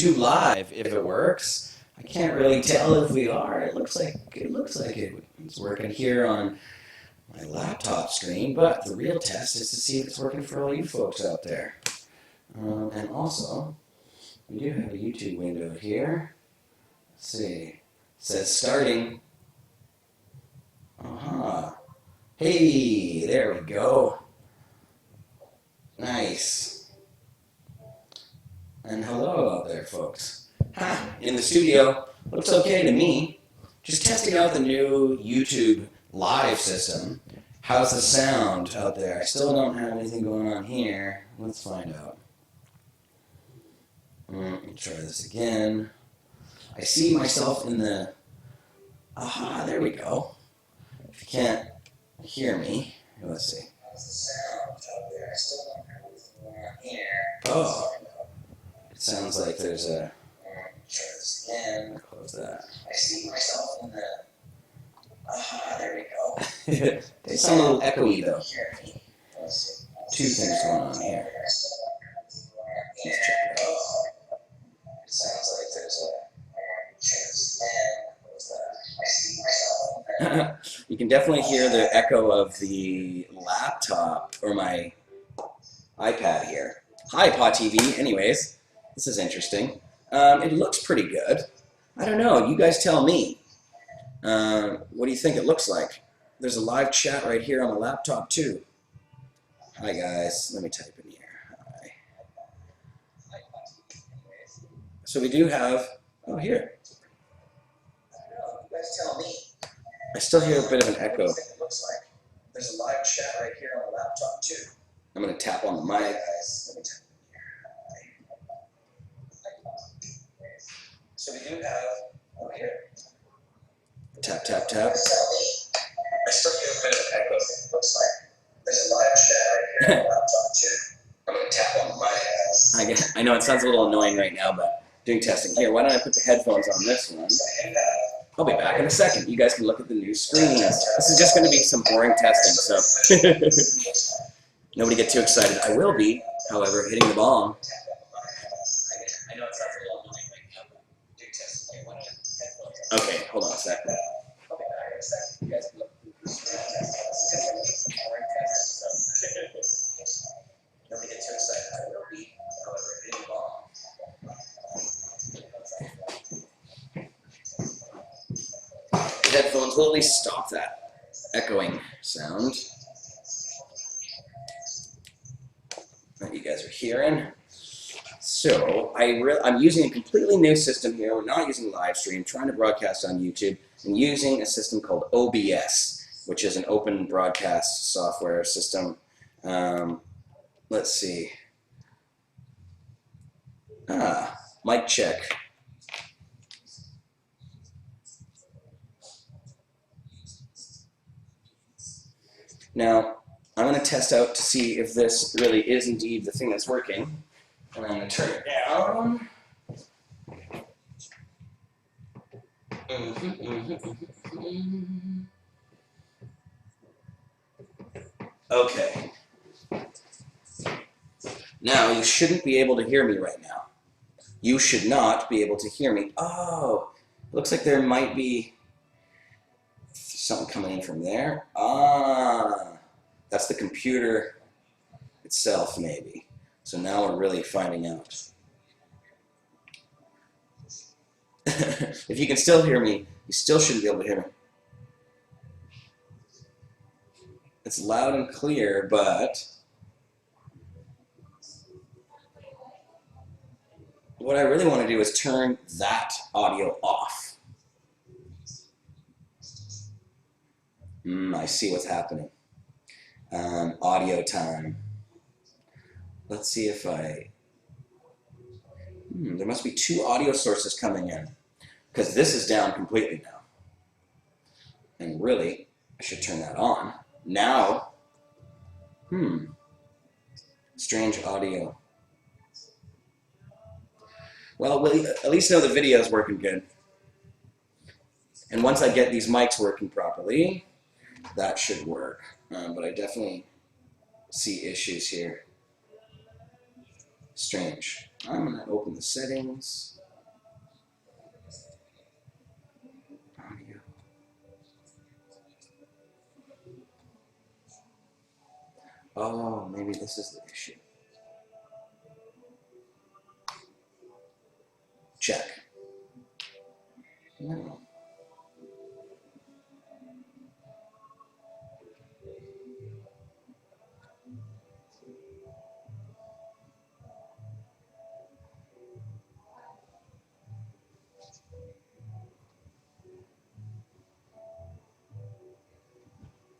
YouTube Live if it works. I can't really tell if we are. It looks like it's working here on my laptop screen, but the real test is to see if it's working for all you folks out there. And also, we do have a YouTube window here. Let's see. It says starting. Hey, there we go. Nice. And hello out there, folks. In the studio, looks okay to me. Just testing out the new YouTube Live system. How's the sound out there? I still don't have anything going on here. Let's find out. Try this again. I see myself in the... there we go. If you can't hear me, let's see. How's the sound out there? I still don't have anything going on here. Oh. It sounds like there's a... Try this again. Close that. I see myself in the... there we go. They sound a little echoey though. Two things going on here. Let's check it out. It sounds like there's a... You can definitely hear the echo of the laptop or my iPad here. Hi, Paw TV. Anyways, this is interesting. It looks pretty good. I don't know. You guys tell me. What do you think it looks like? There's a live chat right here on the laptop too. Hi guys, let me type in here. Hi. So we do have, here. I don't know, you guys tell me. I still hear a bit of an echo. What do you think it looks like? There's a live chat right here on the laptop too. I'm going to tap on the mic. Hi guys, let me type in here. Hi. So we do have, here. Tap, tap, tap. I still hear a bit of an echo. It looks like there's a live chat right here on the laptop too. I'm going to tap on the mic. I know it sounds a little annoying right now, but doing testing. Here, why don't I put the headphones on this one? I'll be back in a second. You guys can look at the new screens. This is just going to be some boring testing, so nobody get too excited. I will be, however, hitting the bomb. I know it sounds a little annoying right now, but do testing. Here, why don't I put the headphones on? Okay, hold on a second. I'll be back in a second. You guys can look at the screens. This is just going to be some boring testing, so nobody get too excited. I will be, however, hitting the bomb. The headphones will at least stop that echoing sound that you guys are hearing. So I'm using a completely new system here. We're not using live stream, trying to broadcast on YouTube, and using a system called OBS, which is an open broadcast software system. Let's see. Mic check. Now, I'm going to test out to see if this really is indeed the thing that's working. And I'm going to turn it down. Okay. Now, you shouldn't be able to hear me right now. You should not be able to hear me. Oh, looks like there might be something coming in from there. That's the computer itself, maybe. So now we're really finding out. If you can still hear me, you still shouldn't be able to hear me. It's loud and clear, but what I really want to do is turn that audio off. I see what's happening. Audio time. Let's see if I... there must be two audio sources coming in, because this is down completely now. And really, I should turn that on. Now, strange audio. Well, we'll at least know the video is working good. And once I get these mics working properly, that should work. But I definitely see issues here. Strange. I'm going to open the settings. Audio. Oh, maybe this is the issue. Check. No.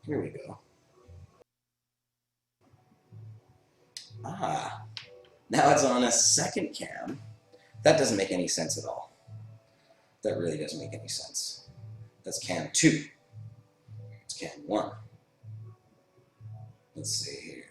Here we go. Ah, now it's on a second cam. That doesn't make any sense at all. That really doesn't make any sense. That's cam 2. It's cam 1. Let's see here.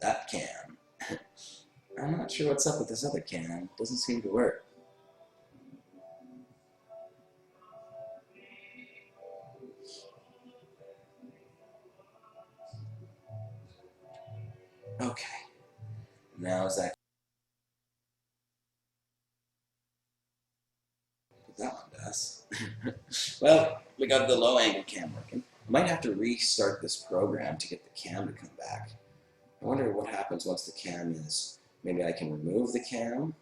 That cam. I'm not sure what's up with this other cam. It doesn't seem to work. Okay. Now is that what that one does? Well, we got the low angle cam working. I might have to restart this program to get the cam to come back. I wonder what happens once the cam is. Maybe I can remove the cam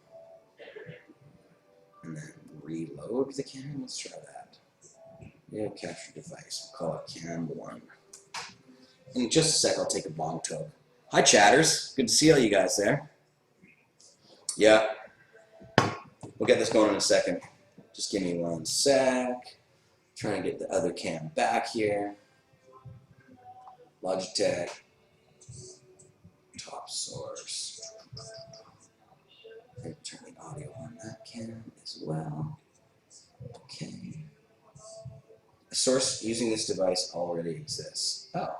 and then reload the cam. Let's try that. Yeah, capture device. We'll call it cam 1. In just a sec, I'll take a bong toke. Hi, chatters. Good to see all you guys there. Yeah. We'll get this going in a second. Just give me one sec. Trying to get the other cam back here. Logitech. Top source. Turn the audio on that cam as well. Okay. A source using this device already exists. Oh.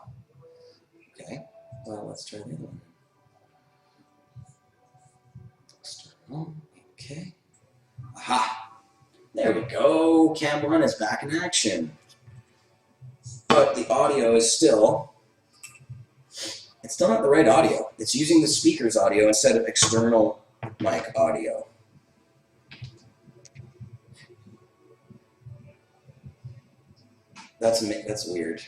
Okay. Well, let's try the other one. External. Okay. Aha. There we go. Cam 1 is back in action. But the audio is still, it's still not the right audio. It's using the speaker's audio instead of external mic audio. That's weird.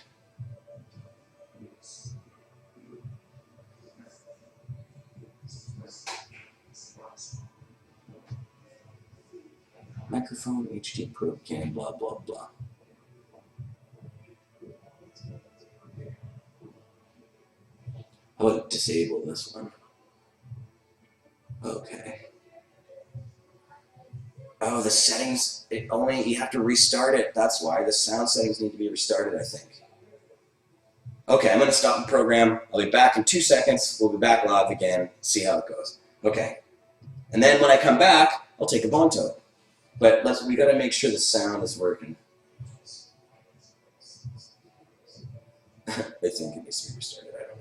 Microphone, HD probe cam, blah, blah, blah. I would disable this one. Okay. Oh, the settings, you have to restart it. That's why. The sound settings need to be restarted, I think. Okay, I'm going to stop the program. I'll be back in 2 seconds. We'll be back live again, see how it goes. Okay. And then when I come back, I'll take a bong toke. But we got to make sure the sound is working. They think it needs to be restarted. I don't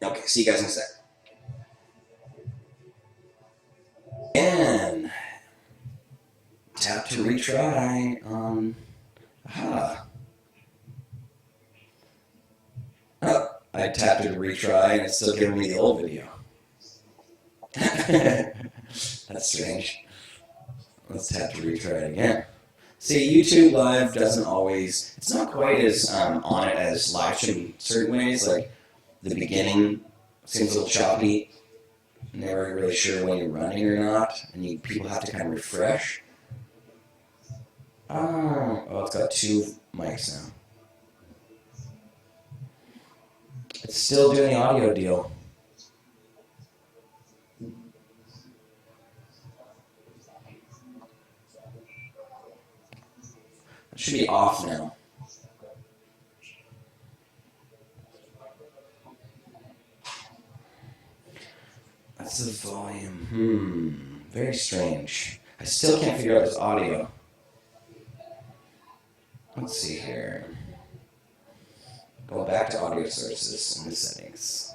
know. Okay, see you guys in a sec. And tap to retry on. Aha. Oh, I tapped to retry and it's still giving me the old video. That's strange. Let's tap to retry it again. See, YouTube Live doesn't always, it's not quite as on it as live stream in certain ways. Like, the beginning seems a little choppy, never really sure when you're running or not, and people have to kind of refresh. Oh, it's got two mics now. It's still doing the audio deal. It should be off now. That's the volume. Very strange. I still can't figure out this audio. Let's see here. Go back to audio sources in the settings.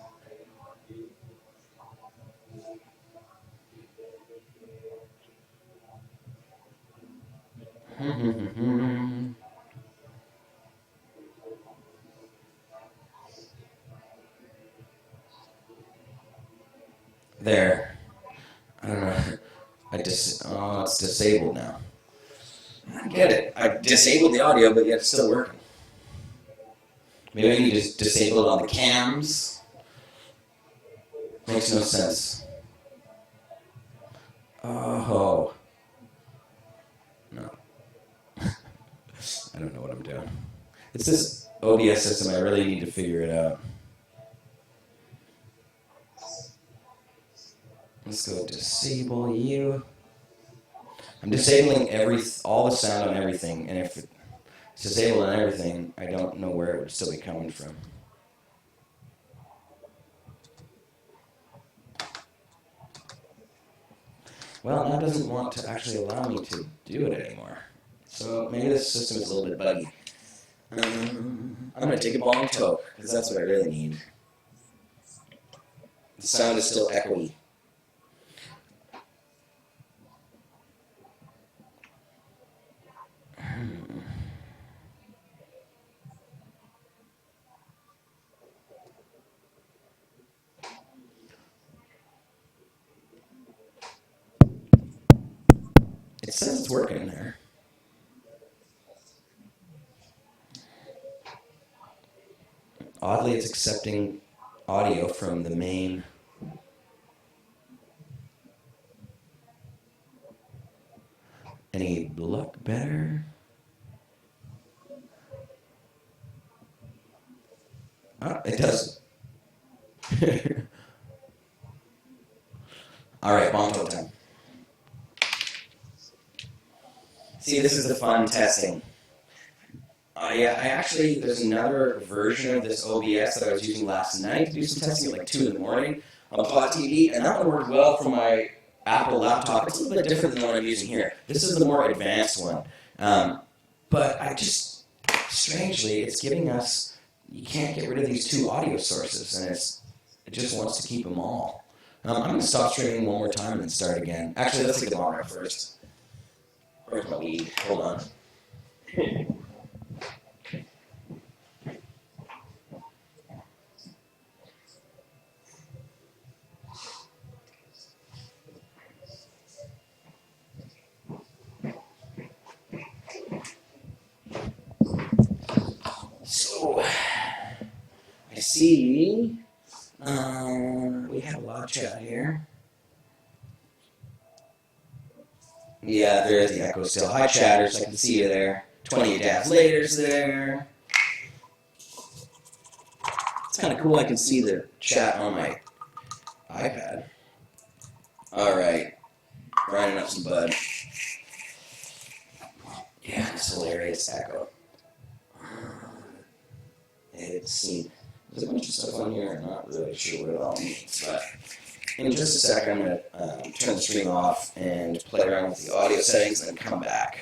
There. I don't know. It's disabled now. I get it. I disabled the audio, but yet it's still working. Maybe I need to disable it on the cams. Makes no sense. Oh. No. I don't know what I'm doing. It's this OBS system. I really need to figure it out. Let's go disable you. I'm disabling all the sound on everything, and if it's disabled on everything, I don't know where it would still be coming from. Well, now it doesn't want to actually allow me to do it anymore. So maybe this system is a little bit buggy. I'm going to take a bong toke, because that's what I really need. The sound is still echoey. It says it's working there. Oddly, it's accepting audio from the main. Any luck better? It does. All right, Bonto time. See, this is the fun testing. There's another version of this OBS that I was using last night to do some testing at like 2 in the morning on Pod TV, and that one worked well for my Apple laptop. It's a little bit different than the one I'm using here. This is the more advanced one. But strangely, it's giving us, you can't get rid of these two audio sources, and it just wants to keep them all. I'm going to stop streaming one more time and then start again. Actually, let's take the bong rip first. Where's my weed? Hold on. So, I see we have a lot of chat here. Yeah, there is the echo still. Hi, chatters. I can see you there. 28 dabs later's there. It's kind of cool. I can see the chat on my iPad. All right. Grinding up some bud. Yeah, it's hilarious echo. There's a bunch of stuff on here. I'm not really sure what it all means, but in just a sec, I'm going to turn the stream off and play around with the audio settings and then come back.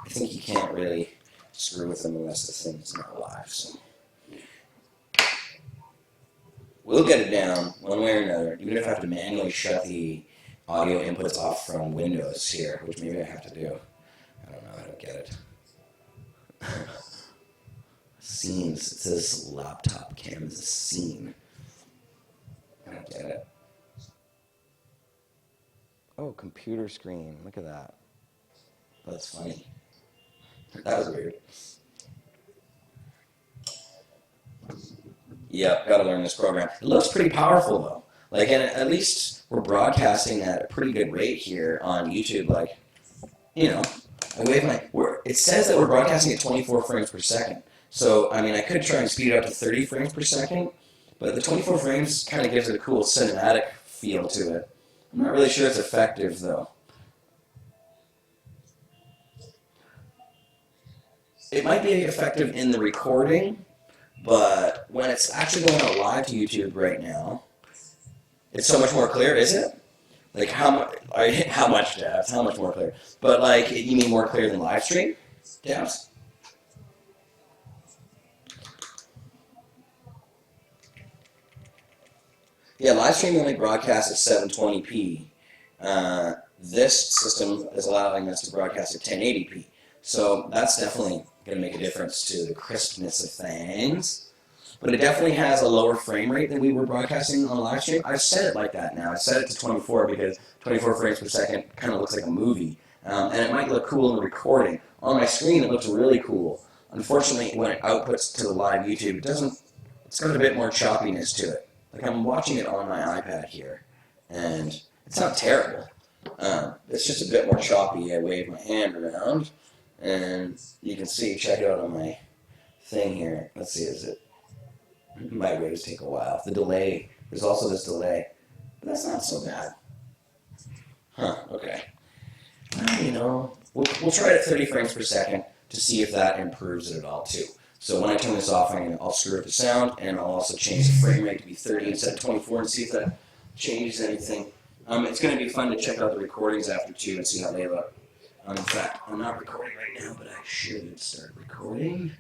I think you can't really screw with them unless the thing's not live. So we'll get it down one way or another, even if I have to manually shut the audio inputs off from Windows here, which maybe I have to do. I don't know. I don't get it. Scenes. It says laptop cam is a scene. I don't get it. Oh, computer screen. Look at that. That's funny. That was weird. Yep, gotta learn this program. It looks pretty powerful though. Like, and at least we're broadcasting at a pretty good rate here on YouTube. Like, you know, it says that we're broadcasting at 24 frames per second. So, I mean, I could try and speed it up to 30 frames per second, but the 24 frames kind of gives it a cool cinematic feel to it. I'm not really sure it's effective though. It might be effective in the recording, but when it's actually going out live to YouTube right now, it's so much more clear, is it? Like how much depth? How much more clear? But like, you mean more clear than live stream depth? Yeah, live stream only broadcasts at 720p. This system is allowing us to broadcast at 1080p. So that's definitely going to make a difference to the crispness of things. But it definitely has a lower frame rate than we were broadcasting on live stream. I've set it like that now. I set it to 24 because 24 frames per second kind of looks like a movie. And it might look cool in the recording. On my screen, it looks really cool. Unfortunately, when it outputs to the live YouTube, it's got a bit more choppiness to it. Like, I'm watching it on my iPad here, and it's not terrible. It's just a bit more choppy. I wave my hand around, and you can see, check it out on my thing here. Let's see, my waves take a while. The delay, there's also this delay, but that's not so bad. Huh, okay. Well, we'll try it at 30 frames per second to see if that improves it at all, too. So when I turn this off, I'll screw up the sound, and I'll also change the frame rate to be 30 instead of 24 and see if that changes anything. It's going to be fun to check out the recordings after, too, and see how they look. In fact, I'm not recording right now, but I should start recording.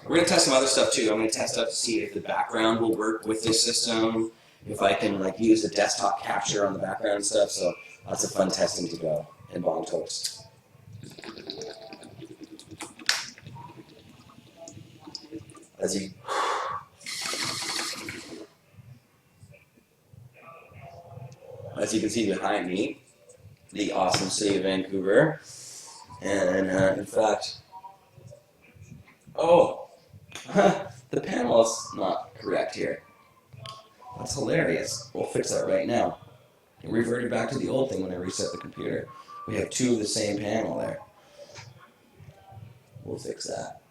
We're going to test some other stuff, too. I'm going to test out to see if the background will work with this system, if I can use the desktop capture on the background and stuff. So lots of fun testing to go in Bong Toast. As you can see behind me, the awesome city of Vancouver. And in fact, the panel is not correct here. That's hilarious. We'll fix that right now. It reverted back to the old thing when I reset the computer. We have two of the same panel there. We'll fix that.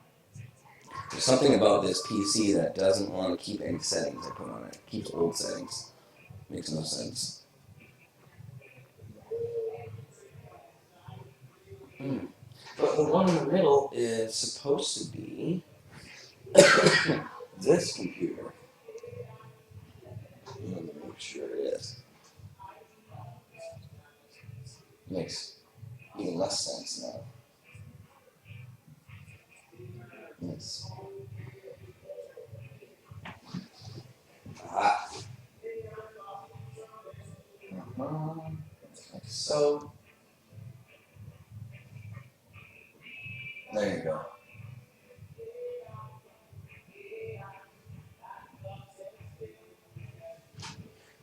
There's something about this PC that doesn't want to keep any settings I put on it. It keeps old settings. Makes no sense. But the one in the middle is supposed to be this computer. Let me make sure it is. Makes even less sense now. Yes. Like so. There you go.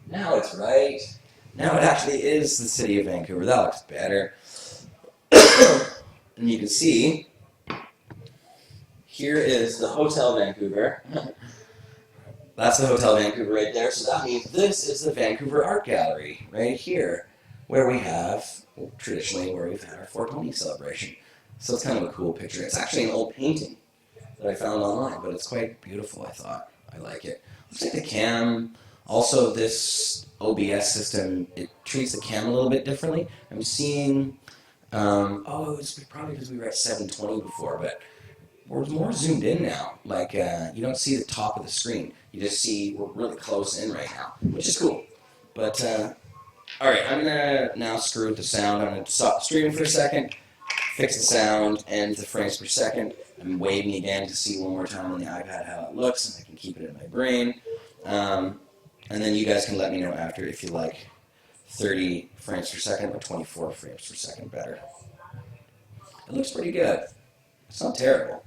Now it's right. Now it actually is the city of Vancouver. That looks better. And you can see, here is the Hotel Vancouver. That's the Hotel Vancouver right there. So that means this is the Vancouver Art Gallery right here, where we have, traditionally, where we've had our 420 celebration. So it's kind of a cool picture. It's actually an old painting that I found online, but it's quite beautiful, I thought. I like it. Looks like the cam, also this OBS system, it treats the cam a little bit differently. I'm seeing, it was probably because we were at 720 before, but we're more zoomed in now. Like, you don't see the top of the screen. You just see we're really close in right now, which is cool. But, alright, I'm going to now screw with the sound. I'm going to stop streaming for a second, fix the sound, and the frames per second. I'm waving again to see one more time on the iPad how it looks, and I can keep it in my brain. And then you guys can let me know after if you like 30 frames per second or 24 frames per second better. It looks pretty good. It's not terrible.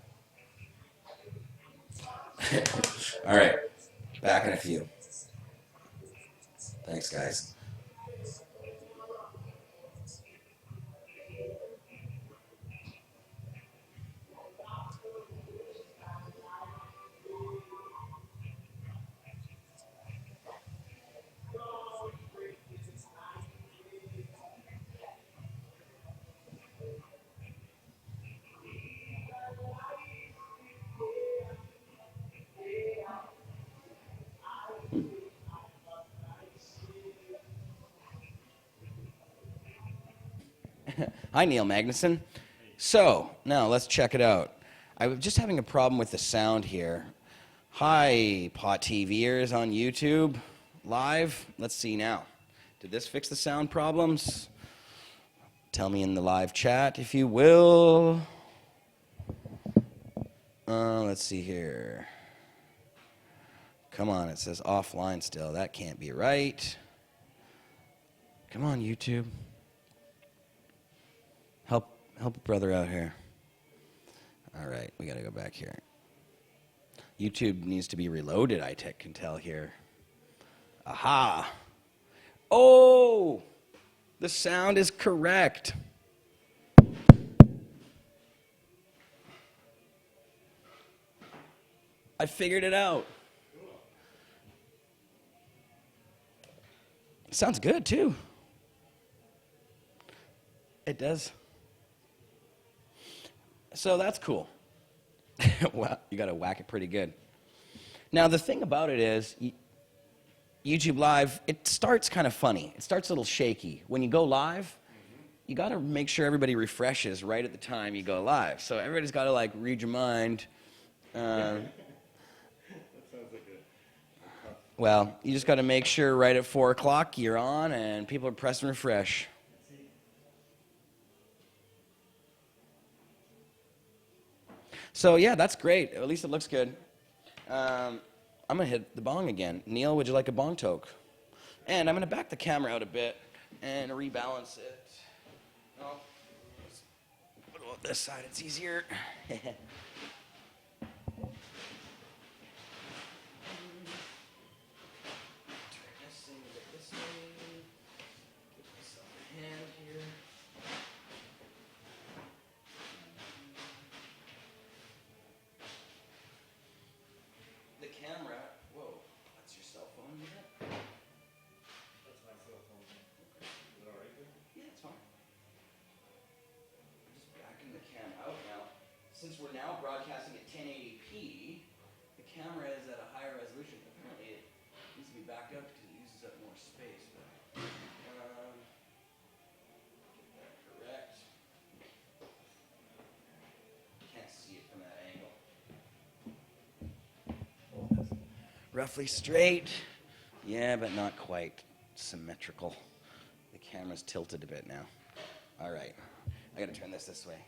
Alright, back in a few. Thanks, guys. Hi, Neil Magnuson. So, now let's check it out. I was just having a problem with the sound here. Hi, Pot TVers on YouTube live. Let's see now. Did this fix the sound problems? Tell me in the live chat if you will. Let's see here. Come on, it says offline still. That can't be right. Come on, YouTube. Help a brother out here. All right, we got to go back here. YouTube needs to be reloaded, I can tell here. Aha. Oh, the sound is correct. I figured it out. It sounds good, too. It does. So that's cool. Wow, you got to whack it pretty good. Now, the thing about it is, YouTube Live, it starts kind of funny. It starts a little shaky. When you go live, you got to make sure everybody refreshes right at the time you go live. So everybody's got to, like, read your mind. Well, you just got to make sure right at 4 o'clock you're on and people are pressing refresh. So, yeah, that's great. At least it looks good. I'm going to hit the bong again. Neil, would you like a bong toke? And I'm going to back the camera out a bit and rebalance it. Oh, put it on this side. It's easier. Since we're now broadcasting at 1080p, the camera is at a higher resolution. Apparently, it needs to be backed up because it uses up more space. But, get that correct. Can't see it from that angle. Roughly straight. Yeah, but not quite symmetrical. The camera's tilted a bit now. All right. I got to turn this way.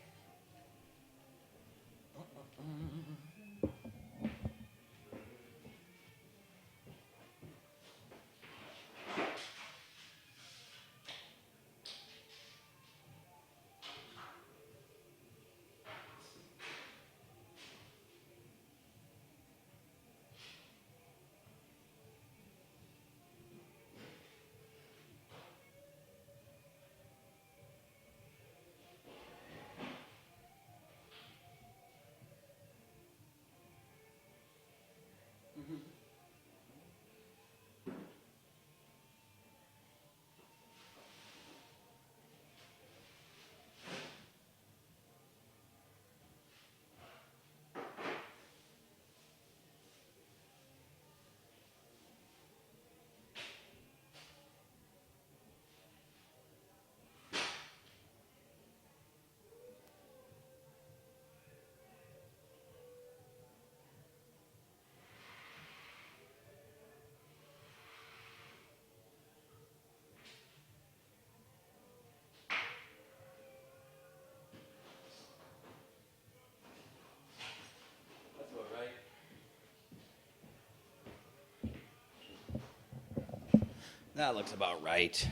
That looks about right.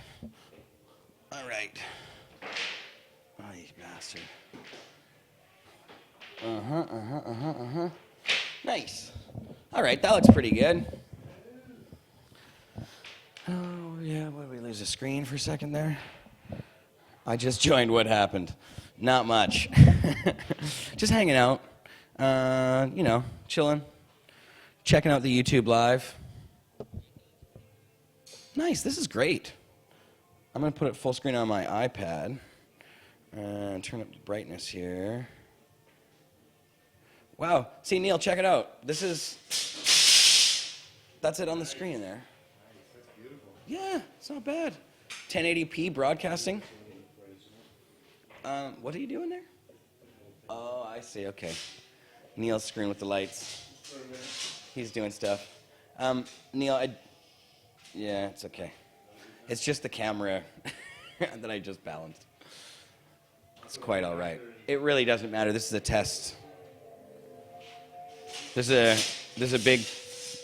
All right. Oh, you bastard. Nice. All right, that looks pretty good. Oh, yeah, what, did we lose the screen for a second there? I just joined. What happened? Not much. Just hanging out. Chilling. Checking out the YouTube Live. Nice, this is great. I'm going to put it full screen on my iPad and turn up the brightness here. Wow, see Neil, check it out. That's it on the screen there. Nice, that's beautiful. Yeah, it's not bad. 1080p broadcasting. What are you doing there? Oh, I see. Okay. Neil's screwing with the lights. He's doing stuff. Neil, yeah, it's okay. It's just the camera that I just balanced. It's quite all right. It really doesn't matter. This is a test. There's a big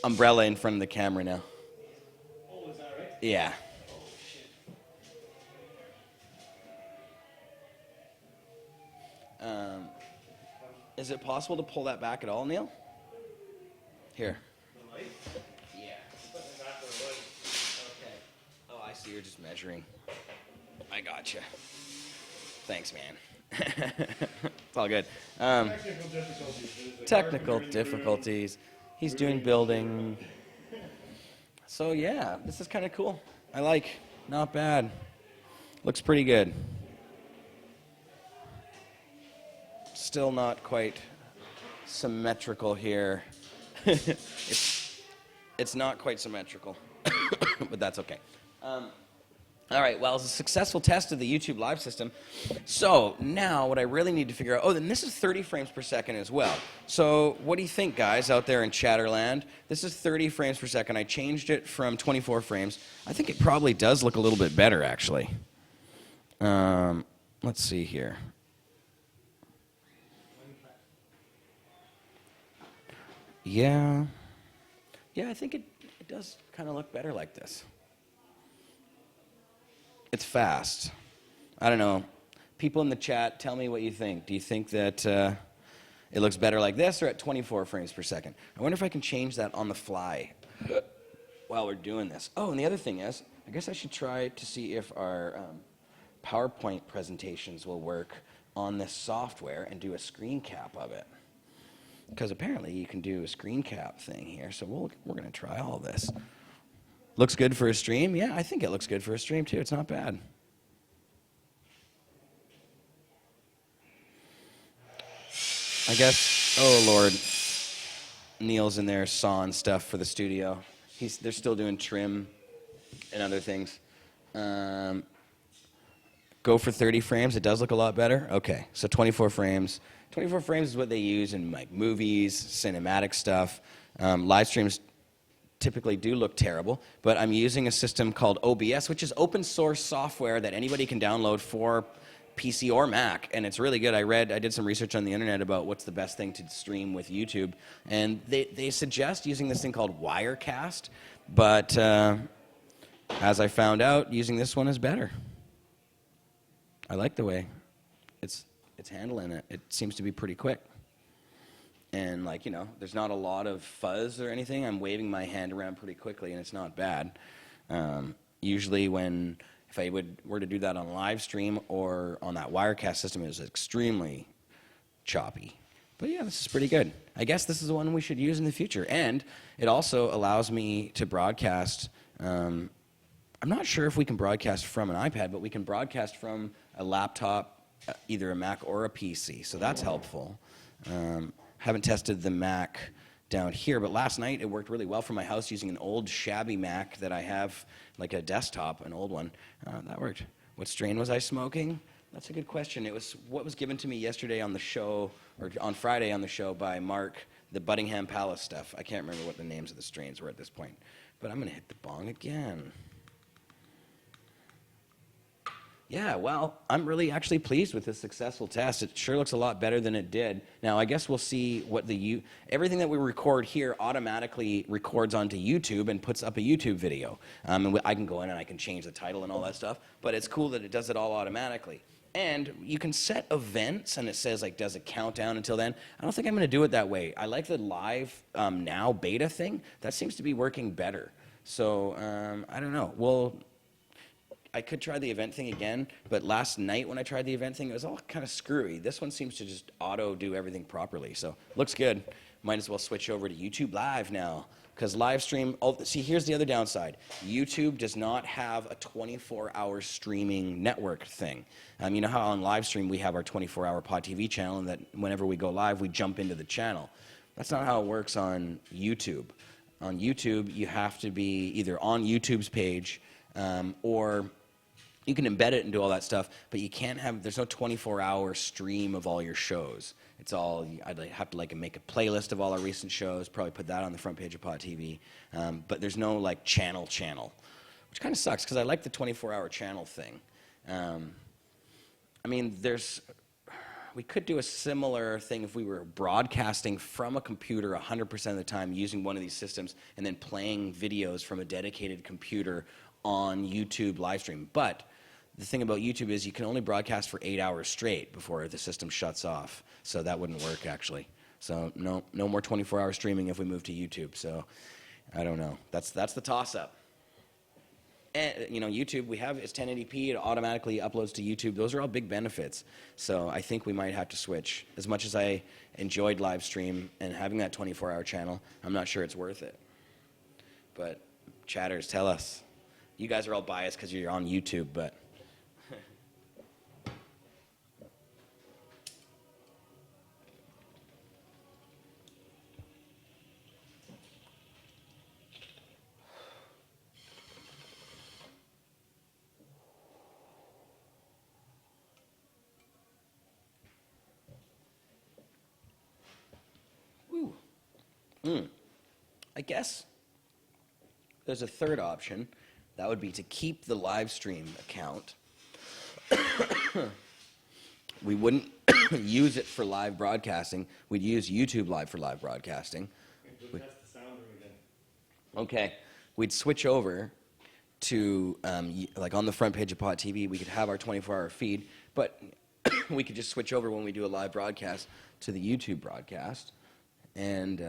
umbrella in front of the camera now. Oh, is that right? Yeah. Oh, shit. Is it possible to pull that back at all, Neil? Here. The light? Yeah. Put it back where it was. Okay. Oh, I see. You're just measuring. I gotcha. Thanks, man. It's all good. Technical difficulties. Technical difficulties. He's doing building. So yeah, this is kind of cool. I like. Not bad. Looks pretty good. Still not quite symmetrical here. It's not quite symmetrical, but that's okay. All right, well, it's a successful test of the YouTube live system. So now what I really need to figure out, and this is 30 frames per second as well. So what do you think, guys, out there in Chatterland? This is 30 frames per second. I changed it from 24 frames. I think it probably does look a little bit better, actually. Let's see here. Yeah, I think it does kind of look better like this. It's fast. I don't know. People in the chat, tell me what you think. Do you think that it looks better like this or at 24 frames per second? I wonder if I can change that on the fly while we're doing this. Oh, and the other thing is, I guess I should try to see if our PowerPoint presentations will work on this software and do a screen cap of it. Because apparently you can do a screen cap thing here, so we're going to try all this. Looks good for a stream? Yeah, I think it looks good for a stream too. It's not bad. I guess, oh Lord, Neil's in there sawing stuff for the studio. They're still doing trim and other things. Go for 30 frames. It does look a lot better. Okay, so 24 frames. 24 frames is what they use in like movies, cinematic stuff. Live streams typically do look terrible, but I'm using a system called OBS, which is open source software that anybody can download for PC or Mac, and it's really good. I did some research on the internet about what's the best thing to stream with YouTube, and they suggest using this thing called Wirecast, but as I found out, using this one is better. I like the way it's handling it. It seems to be pretty quick. And like, there's not a lot of fuzz or anything. I'm waving my hand around pretty quickly, and it's not bad. Usually if I were to do that on live stream or on that Wirecast system, it was extremely choppy. But yeah, this is pretty good. I guess this is the one we should use in the future. And it also allows me to broadcast. I'm not sure if we can broadcast from an iPad, but we can broadcast from a laptop, either a Mac or a PC. So that's helpful. Haven't tested the Mac down here, but last night it worked really well from my house using an old shabby Mac that I have, like a desktop, an old one. That worked. What strain was I smoking? That's a good question. It was what was given to me yesterday on the show, or on Friday on the show by Mark, the Buckingham Palace stuff. I can't remember what the names of the strains were at this point, but I'm going to hit the bong again. Yeah, well, I'm really actually pleased with this successful test. It sure looks a lot better than it did. Now, I guess we'll see what everything that we record here automatically records onto YouTube and puts up a YouTube video. And I can go in and I can change the title and all that stuff, but it's cool that it does it all automatically. And you can set events, and it says, like, does it count down until then? I don't think I'm going to do it that way. I like the live now beta thing. That seems to be working better. So, I don't know. I could try the event thing again, but last night when I tried the event thing, it was all kind of screwy. This one seems to just auto do everything properly, so looks good. Might as well switch over to YouTube Live now, because live stream, see, here's the other downside. YouTube does not have a 24-hour streaming network thing. You know how on live stream we have our 24-hour Pod TV channel, and that whenever we go live, we jump into the channel. That's not how it works on YouTube. On YouTube, you have to be either on YouTube's page or You can embed it and do all that stuff, but you can't have, there's no 24-hour stream of all your shows. It's all, I'd have to like make a playlist of all our recent shows, probably put that on the front page of Pod TV. But there's no like channel, which kind of sucks because I like the 24-hour channel thing. I mean, we could do a similar thing if we were broadcasting from a computer 100% of the time using one of these systems and then playing videos from a dedicated computer on YouTube live stream. But the thing about YouTube is you can only broadcast for 8 hours straight before the system shuts off. So that wouldn't work, actually. So no more 24-hour streaming if we move to YouTube. So I don't know. That's the toss-up. And, YouTube, we have, it's 1080p. It automatically uploads to YouTube. Those are all big benefits. So I think we might have to switch. As much as I enjoyed live stream and having that 24-hour channel, I'm not sure it's worth it. But chatters, tell us. You guys are all biased because you're on YouTube, but... I guess there's a third option. That would be to keep the live stream account. We wouldn't use it for live broadcasting. We'd use YouTube Live for live broadcasting. We'll test the sound room again. Okay. We'd switch over to, like on the front page of Pod TV, we could have our 24-hour feed, but we could just switch over when we do a live broadcast to the YouTube broadcast. And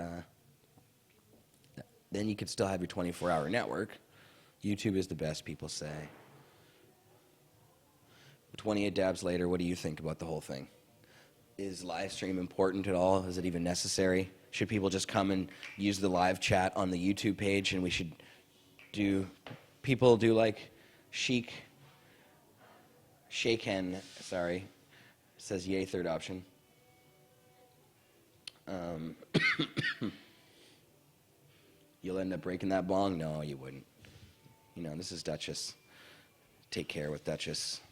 then you could still have your 24-hour network. YouTube is the best, people say. 28 dabs later, what do you think about the whole thing? Is live stream important at all? Is it even necessary? Should people just come and use the live chat on the YouTube page, and we should people do like Shaken, sorry, says yay, third option. You'll end up breaking that bong? No, you wouldn't. This is Duchess. Take care with Duchess.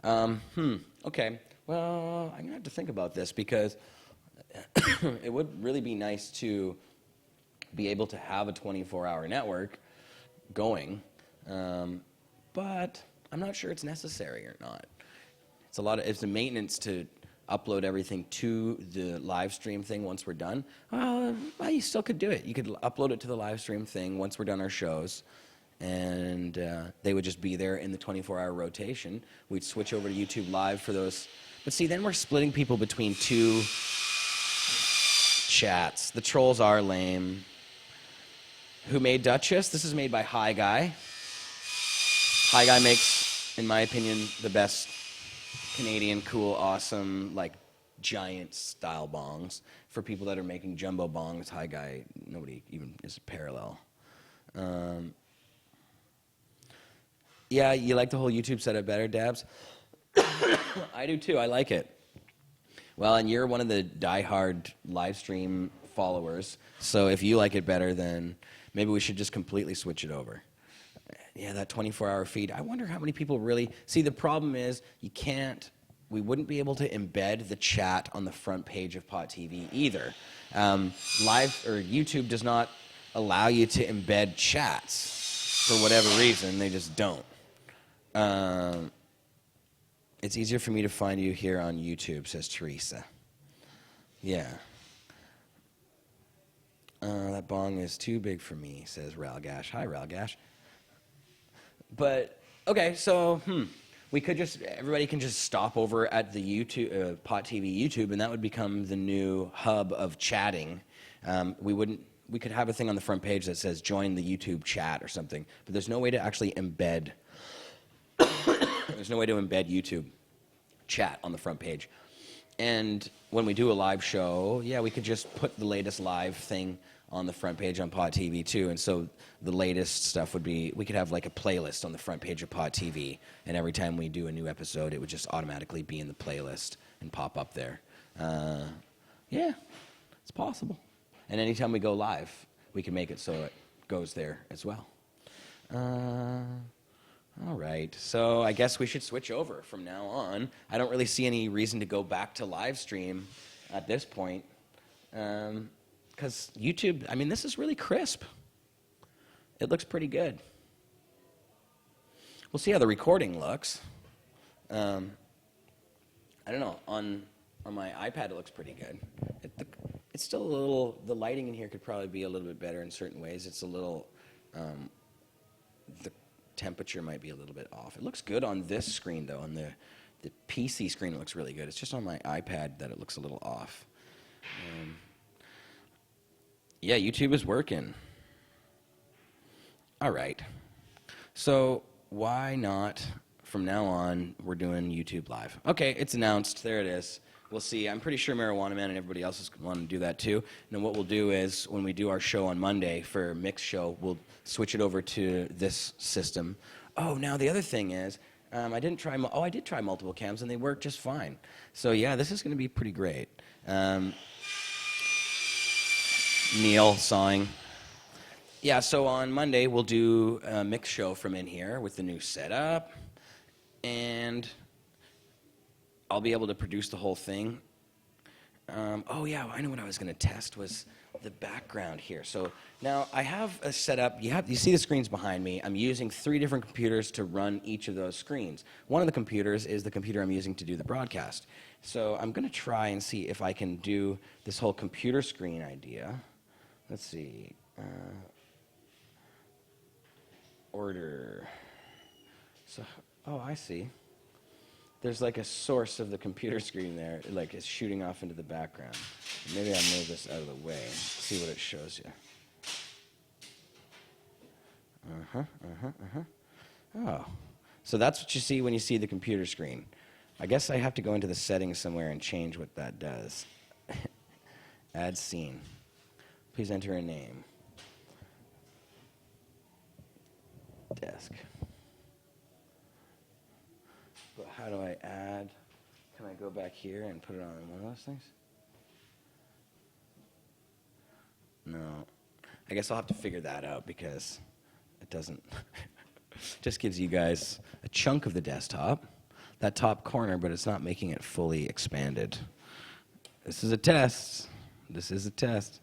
Okay. Well, I'm going to have to think about this because it would really be nice to be able to have a 24-hour network going, but I'm not sure it's necessary or not. It's a maintenance to upload everything to the live stream thing once we're done. Well, you still could do it. You could upload it to the live stream thing once we're done our shows, and they would just be there in the 24-hour rotation. We'd switch over to YouTube Live for those. But see, then we're splitting people between two chats. The trolls are lame. Who made Duchess? This is made by Hi Guy. Hi Guy makes, in my opinion, the best Canadian, cool, awesome, like giant style bongs. For people that are making jumbo bongs, Hi Guy, nobody even is parallel. Yeah, you like the whole YouTube setup better, Dabs? I do too, I like it. Well, and you're one of the diehard live stream followers, so if you like it better, then maybe we should just completely switch it over. Yeah, that 24-hour feed. I wonder how many people really... See, the problem is we wouldn't be able to embed the chat on the front page of Pod TV either. YouTube does not allow you to embed chats for whatever reason. They just don't. It's easier for me to find you here on YouTube, says Teresa. Yeah. That bong is too big for me, says Ralgash. Hi, Ralgash. But, okay, so, everybody can just stop over at the YouTube, Pot TV YouTube, and that would become the new hub of chatting. We could have a thing on the front page that says join the YouTube chat or something, but there's no way to actually embed, YouTube chat on the front page. And when we do a live show, yeah, we could just put the latest live thing on the front page on Pod TV too, and so the latest stuff would be, we could have like a playlist on the front page of Pod TV, and every time we do a new episode, it would just automatically be in the playlist and pop up there. Yeah, it's possible. And anytime we go live, we can make it so it goes there as well. All right, so I guess we should switch over from now on. I don't really see any reason to go back to live stream at this point, because YouTube, I mean, this is really crisp. It looks pretty good. We'll see how the recording looks. I don't know, on my iPad it looks pretty good. It's still a little, the lighting in here could probably be a little bit better in certain ways. It's a little, the temperature might be a little bit off. It looks good on this screen though. On the PC screen it looks really good. It's just on my iPad that it looks a little off. Yeah, YouTube is working. All right. So why not, from now on, we're doing YouTube Live. Okay, it's announced. There it is. We'll see. I'm pretty sure Marijuana Man and everybody else is going to do that too. And then what we'll do is, when we do our show on Monday for Mix Show, we'll switch it over to this system. Oh, now the other thing is, I did try multiple cams, and they work just fine. So yeah, this is going to be pretty great. Neil sawing. Yeah, so on Monday, we'll do a Mix Show from in here with the new setup. And I'll be able to produce the whole thing. Oh yeah, I know what I was going to test was the background here. So now I have a setup. You see the screens behind me. I'm using 3 different computers to run each of those screens. One of the computers is the computer I'm using to do the broadcast. So I'm going to try and see if I can do this whole computer screen idea. Let's see. Order. So, oh, I see. There's like a source of the computer screen there, like it's shooting off into the background. Maybe I'll move this out of the way and see what it shows you. Oh, so that's what you see when you see the computer screen. I guess I have to go into the settings somewhere and change what that does. Add scene. Please enter a name. Desk. But how do I add? Can I go back here and put it on one of those things? No. I guess I'll have to figure that out because it doesn't. Just gives you guys a chunk of the desktop, that top corner, but it's not making it fully expanded. This is a test. This is a test.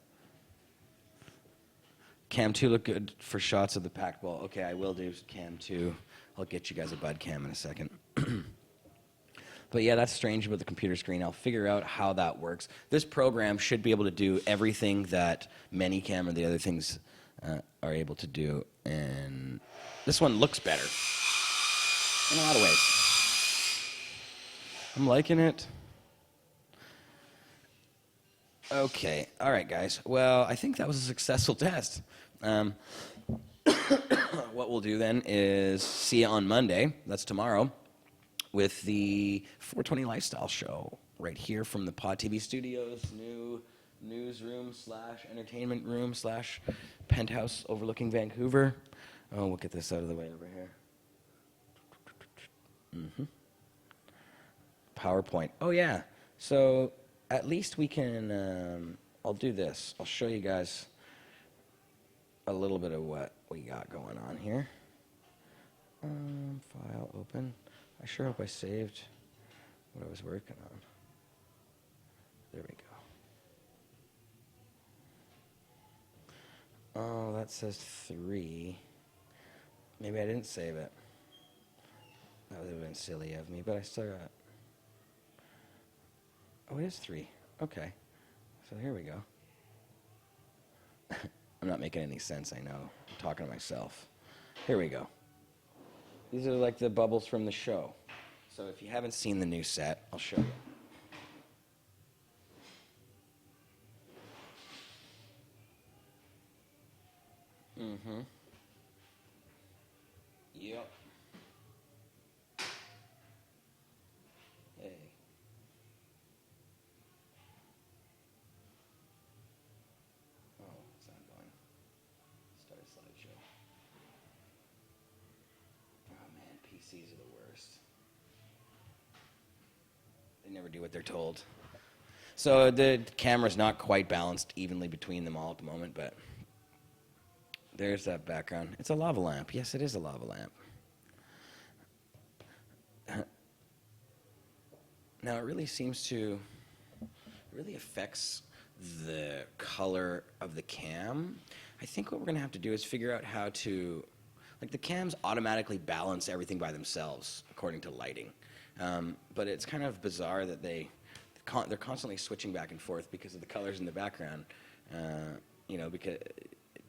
Cam 2 look good for shots of the packed ball. Okay, I will do Cam 2. I'll get you guys a bud cam in a second. But yeah, that's strange about the computer screen. I'll figure out how that works. This program should be able to do everything that Manycam or the other things are able to do. And this one looks better in a lot of ways. I'm liking it. Okay, all right, guys. Well, I think that was a successful test. What we'll do then is see you on Monday, that's tomorrow, with the 420 Lifestyle Show right here from the Pod TV Studios, new newsroom / entertainment room / penthouse overlooking Vancouver. Oh, we'll get this out of the way over here. PowerPoint. Oh, yeah. So at least we can, I'll do this. I'll show you guys a little bit of what we got going on here. File open. I sure hope I saved what I was working on. There we go. Oh, that says 3. Maybe I didn't save it. That would have been silly of me, but I still got. Oh, it is 3. Okay. So here we go. I'm not making any sense, I know. I'm talking to myself. Here we go. These are like the bubbles from the show. So if you haven't seen the new set, I'll show you. Yep. Hey. Oh, it's not going. Start a slideshow. Oh man, PCs are the worst. They never do what they're told. So the camera's not quite balanced evenly between them all at the moment, but there's that background. It's a lava lamp. Yes, it is a lava lamp. Now it really affects the color of the cam. I think what we're gonna have to do is figure out how to, like the cams automatically balance everything by themselves according to lighting. But it's kind of bizarre that they're constantly switching back and forth because of the colors in the background. Because it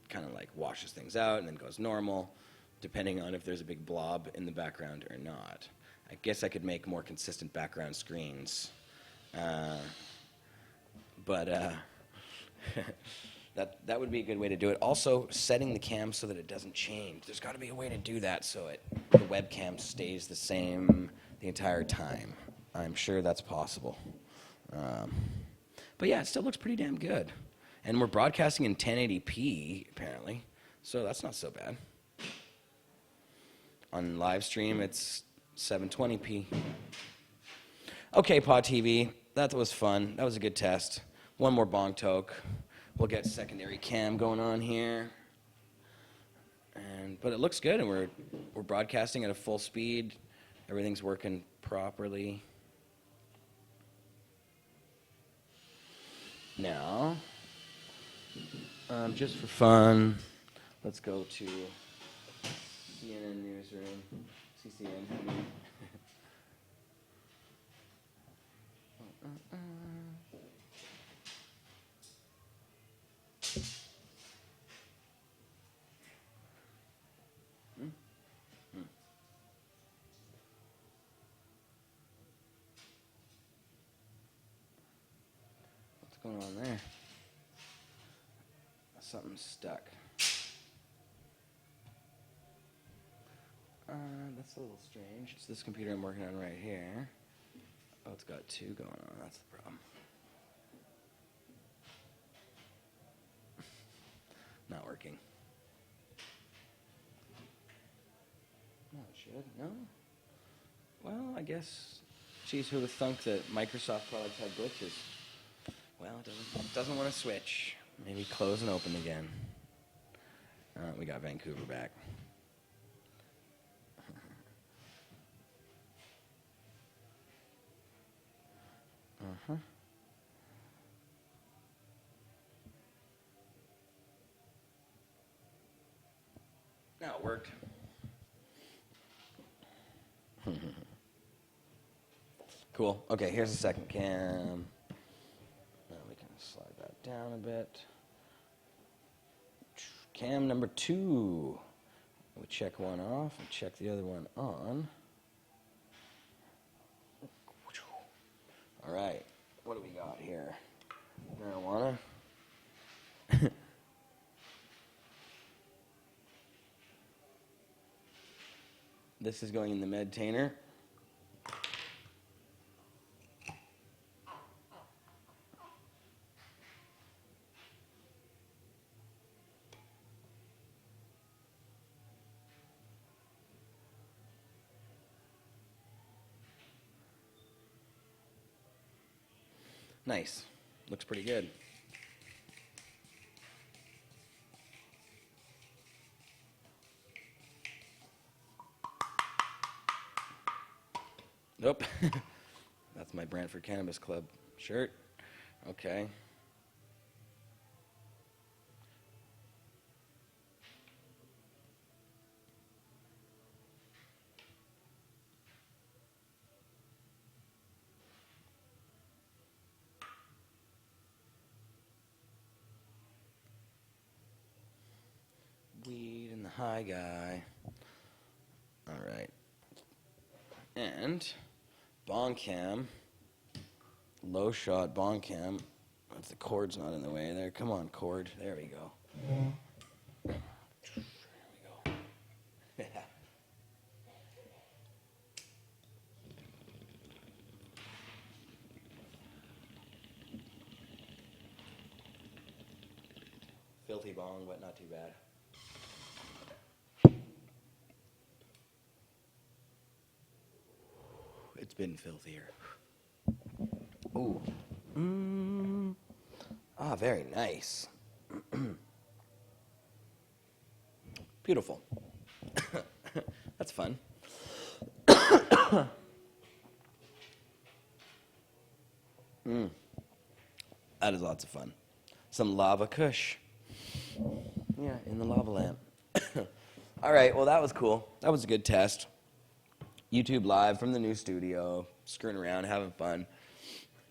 kind of like washes things out and then goes normal, depending on if there's a big blob in the background or not. I guess I could make more consistent background screens. But that would be a good way to do it. Also, setting the cam so that it doesn't change. There's got to be a way to do that so the webcam stays the same the entire time. I'm sure that's possible. But yeah, it still looks pretty damn good. And we're broadcasting in 1080p, apparently, so that's not so bad. On live stream, it's 720p. Okay, Pod TV, that was fun. That was a good test. One more bong toke. We'll get secondary cam going on here. But it looks good, and we're broadcasting at a full speed. Everything's working properly. Now, just for fun, let's go to CNN newsroom. CCN. What's going on there? Something's stuck. That's a little strange. It's this computer I'm working on right here. Oh, it's got two going on. That's the problem. Not working. No, it should. No? Well, I guess. Geez, who would have thunk that Microsoft products have glitches? Well, it doesn't want to switch. Maybe close and open again. We got Vancouver back. Now it worked. Cool. Okay, here's the second cam. Now we can slide that down a bit. Cam number 2. We check one off and check the other one on. All right, what do we got here? Marijuana. This is going in the medtainer. Nice. Looks pretty good. Nope. That's my Brantford Cannabis Club shirt. Okay. Weed and the high guy. All right. And bong cam, low shot bong cam. If the cord's not in the way there, come on cord. There we go. There we go. Filthy bong, but not too bad. It's been filthier. Ooh. Ah, very nice. Beautiful. That's fun. That is lots of fun. Some lava kush. Yeah, in the lava lamp. All right, well, that was cool. That was a good test. YouTube live from the new studio, screwing around, having fun,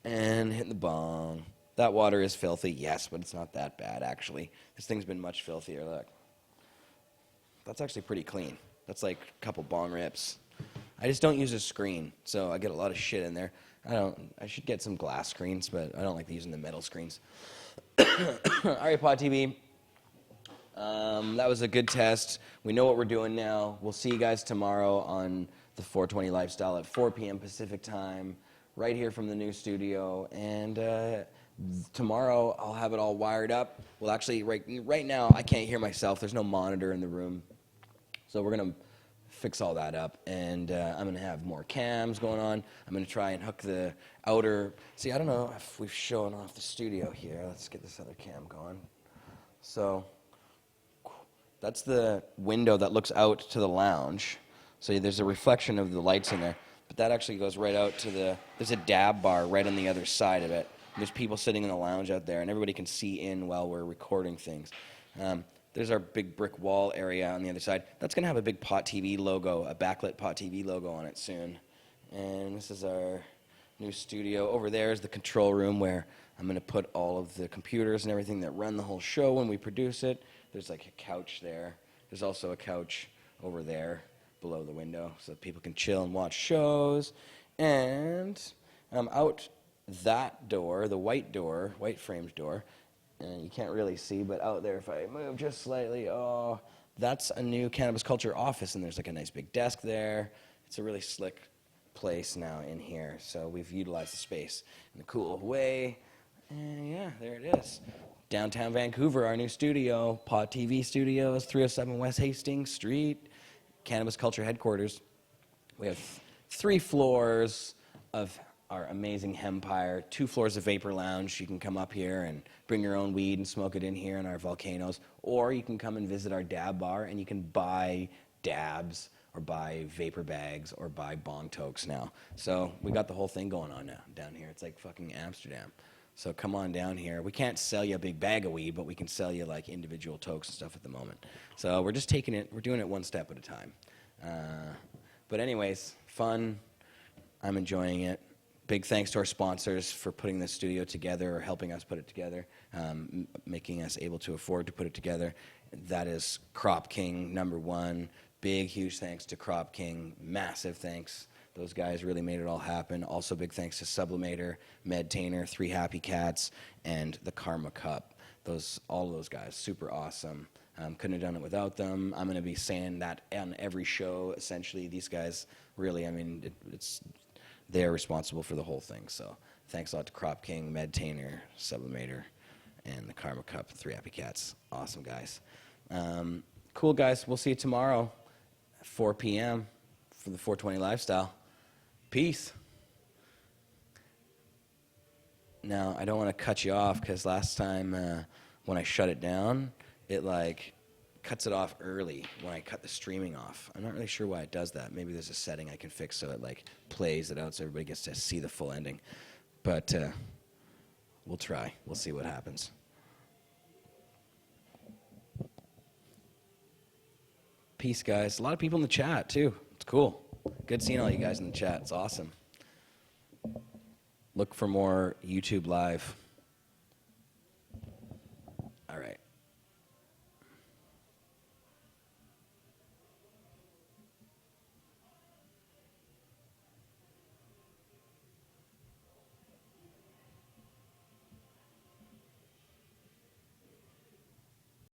and hitting the bong. That water is filthy, yes, but it's not that bad, actually. This thing's been much filthier, look. That's actually pretty clean. That's like a couple bong rips. I just don't use a screen, so I get a lot of shit in there. I should get some glass screens, but I don't like using the metal screens. All right, Pod TV. That was a good test. We know what we're doing now. We'll see you guys tomorrow on the 420 Lifestyle at 4 p.m. Pacific time, right here from the new studio. And tomorrow I'll have it all wired up. Well, actually, right now I can't hear myself. There's no monitor in the room. So we're going to fix all that up. And I'm going to have more cams going on. I'm going to try and hook the outer. See, I don't know if we've shown off the studio here. Let's get this other cam going. So that's the window that looks out to the lounge. So there's a reflection of the lights in there. But that actually goes right out to there's a dab bar right on the other side of it. There's people sitting in the lounge out there, and everybody can see in while we're recording things. There's our big brick wall area on the other side. That's going to have a big Pot TV logo, a backlit Pot TV logo on it soon. And this is our new studio. Over there is the control room where I'm going to put all of the computers and everything that run the whole show when we produce it. There's like a couch there. There's also a couch over there below the window so that people can chill and watch shows. And out that door, the white framed door, and you can't really see, but out there, if I move just slightly, oh, that's a new cannabis culture office, and there's like a nice big desk there. It's a really slick place now in here, so we've utilized the space in a cool way. And yeah, there it is. Downtown Vancouver, our new studio, Pod TV Studios, 307 West Hastings Street, Cannabis Culture Headquarters. We have 3 floors of our amazing Hempire, 2 floors of Vapor Lounge. You can come up here and bring your own weed and smoke it in here in our volcanoes, or you can come and visit our dab bar and you can buy dabs or buy vapor bags or buy bong tokes now. So we got the whole thing going on now down here. It's like fucking Amsterdam. So come on down here. We can't sell you a big bag of weed, but we can sell you like individual tokes and stuff at the moment. So we're just taking it, we're doing it one step at a time. But anyways, fun. I'm enjoying it. Big thanks to our sponsors for putting this studio together or helping us put it together, making us able to afford to put it together. That is Crop King, #1. Big, huge thanks to Crop King. Massive thanks. Those guys really made it all happen. Also big thanks to Sublimator, Medtainer, 3 Happy Cats, and the Karma Cup. All of those guys, super awesome. Couldn't have done it without them. I'm going to be saying that on every show, essentially. These guys really, I mean, they're responsible for the whole thing. So thanks a lot to Crop King, Medtainer, Sublimator, and the Karma Cup, 3 Happy Cats. Awesome guys. Cool guys. We'll see you tomorrow at 4 p.m. for the 420 Lifestyle. Peace. Now, I don't want to cut you off because last time when I shut it down, it like cuts it off early when I cut the streaming off. I'm not really sure why it does that. Maybe there's a setting I can fix so it like plays it out so everybody gets to see the full ending. But we'll try. We'll see what happens. Peace, guys. A lot of people in the chat, too. It's cool. Good seeing all you guys in the chat. It's awesome. Look for more YouTube Live.